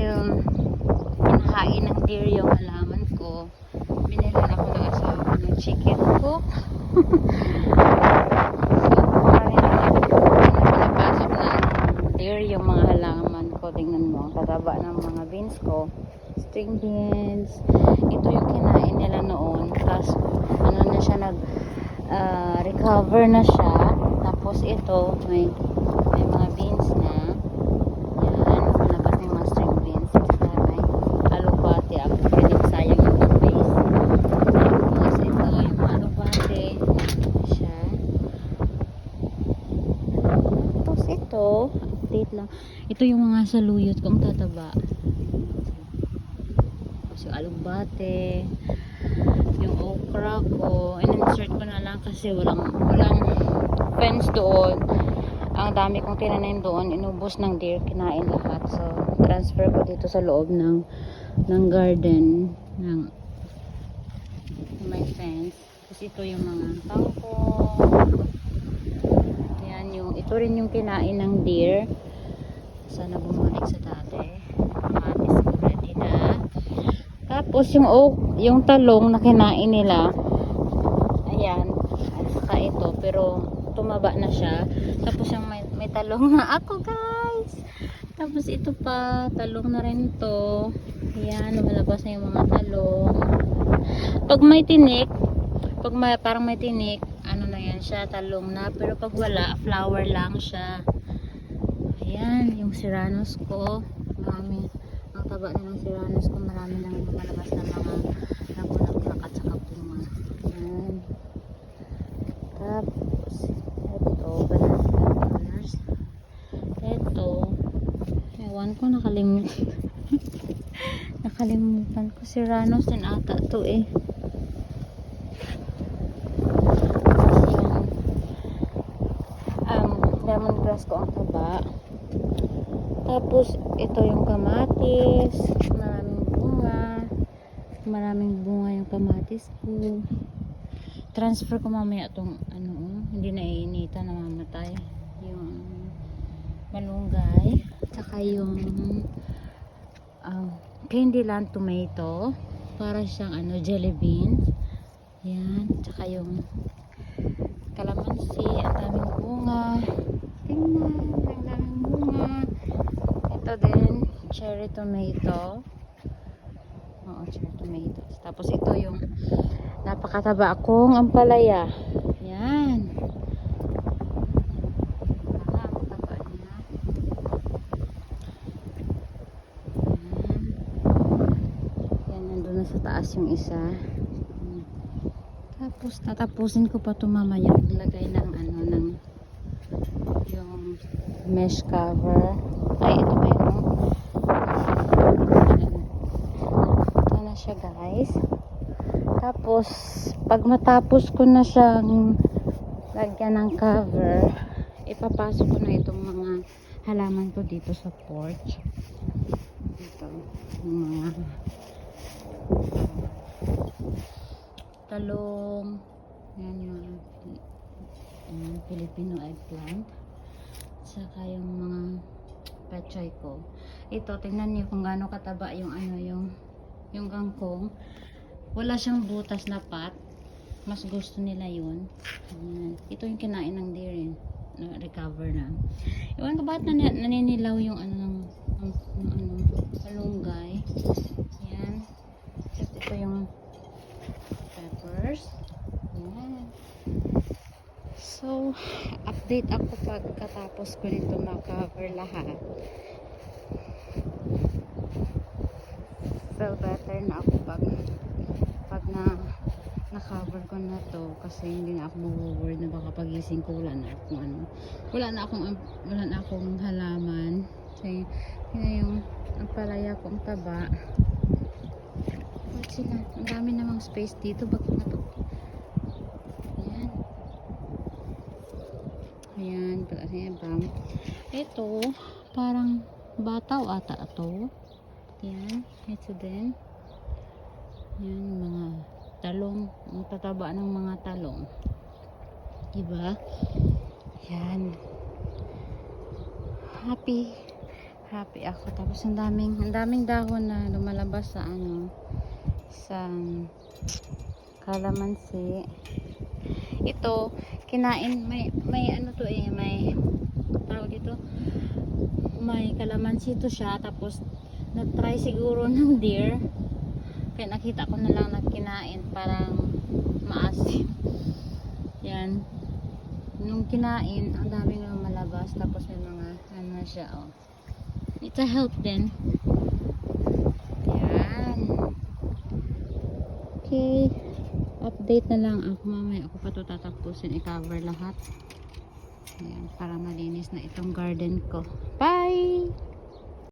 dahil kinahain ng deer yung halaman ko, binilan ako ng asawa ko ng chicken coop. Pinapasok ng deer yung mga halaman ko. Tingnan mo, ang tataba ng mga beans ko, string beans. Ito yung kinain nila noon, tapos ano na siya, recover na siya. Tapos ito may mga beans na yan, nalabas ng mga string beans. Kaya may alubate ako, sayang yung space. Tapos ito yung mga alubate siya. Tapos ito, update lang, ito yung mga saluyot kong tataba. Tapos yung alubate, yung okra ko, in-insert ko na lang kasi walang fence doon. Ang dami kong tinanim doon, inubos ng deer, kinain lahat. So transfer ko dito sa loob ng garden ng may fence. Kasi ito yung mga kangkong. Yan yung, ito rin yung kinain ng deer. Sana bumalik sa dati. Kamatis ko ready na. Tapos yung talong na kinain nila, ayan, at saka ito, pero tumaba na siya. Tapos yung may talong na ako, guys. Tapos ito pa, talong na rin to. Ayan, lumalabas na yung mga talong. Pag may tinik, parang may tinik, ano na yan siya, talong na. Pero pag wala, flower lang siya. Ayan, yung Serranos ko, marami. Ang taba na ng Serranos ko, marami nang lumalabas na mga nabulaklak at saka bunga. Ayan. Tapos ito, bananas. Ito, ewan ko, nakalimutan ko. Serranos din ata to eh. Lemongrass ko ang taba. Tapos ito yung kamatis, maraming bunga yung kamatis ko. Transfer ko mamaya itong ano, hindi na iinitan, namamatay yung malunggay, tsaka yung Candyland tomato, para siyang ano, jelly beans. Yan, tsaka yung kalamansi, ang daming bunga. Tingnan, ang daming bunga. Ito din, cherry tomato. Oo, cherry tomato. Tapos ito yung napakataba akong ampalaya. Yan. Ang taba niya. Yan, nandun na sa taas yung isa. Tapos tatapusin ko pa ito mamaya. Maglagay ng ano, ng yung mesh cover. Ay, ito ba yung ito na siya, guys. Tapos pag matapos ko na siyang lagyan ng cover, ipapasok ko na itong mga halaman ko dito sa porch. Ito yung mga talong, yan yung Filipino eggplant, saka yung mga pechay ko. Ito, tingnan niyo kung gaano kataba yung ano, yung kangkong. Wala siyang butas na pat, mas gusto nila yun. Ayan. Ito yung kinain ng deer, na recover na. Iwan ko bakit naninilaw yung ano ng malunggay. Yan. Ito yung peppers. Yan. So, update ako pagkatapos ko nito na-cover lahat. So, better na ako pag na-cover ko na to, kasi hindi na ako mag-worry na baka pagising ko wala na akong ano. Wala na akong halaman. Kasi yun yung ampalaya ko, ang taba. Bakit sila? Ang dami namang space dito. Bakit na to? Ayan, bam. Ito, parang bataw ata ito. Ayan, ito din. Ayan, mga talong. Ang tataba ng mga talong. Diba? Ayan. Happy ako. Tapos ang daming dahon na lumalabas sa ano, sa kalamansi. Ito, kinain, may ano to eh, may tawag dito, may kalamansi to siya. Tapos nag-try siguro ng deer. Kaya nakita ko na lang na kinain, parang maasim. Yan. Nung kinain, ang daming lumalabas. Tapos may mga ano siya, oh. It's a help din. Yan. Okay. Update na lang ako. Mamaya ako pa ito tatapusin. I-cover lahat. Ayan. Para malinis na itong garden ko. Bye!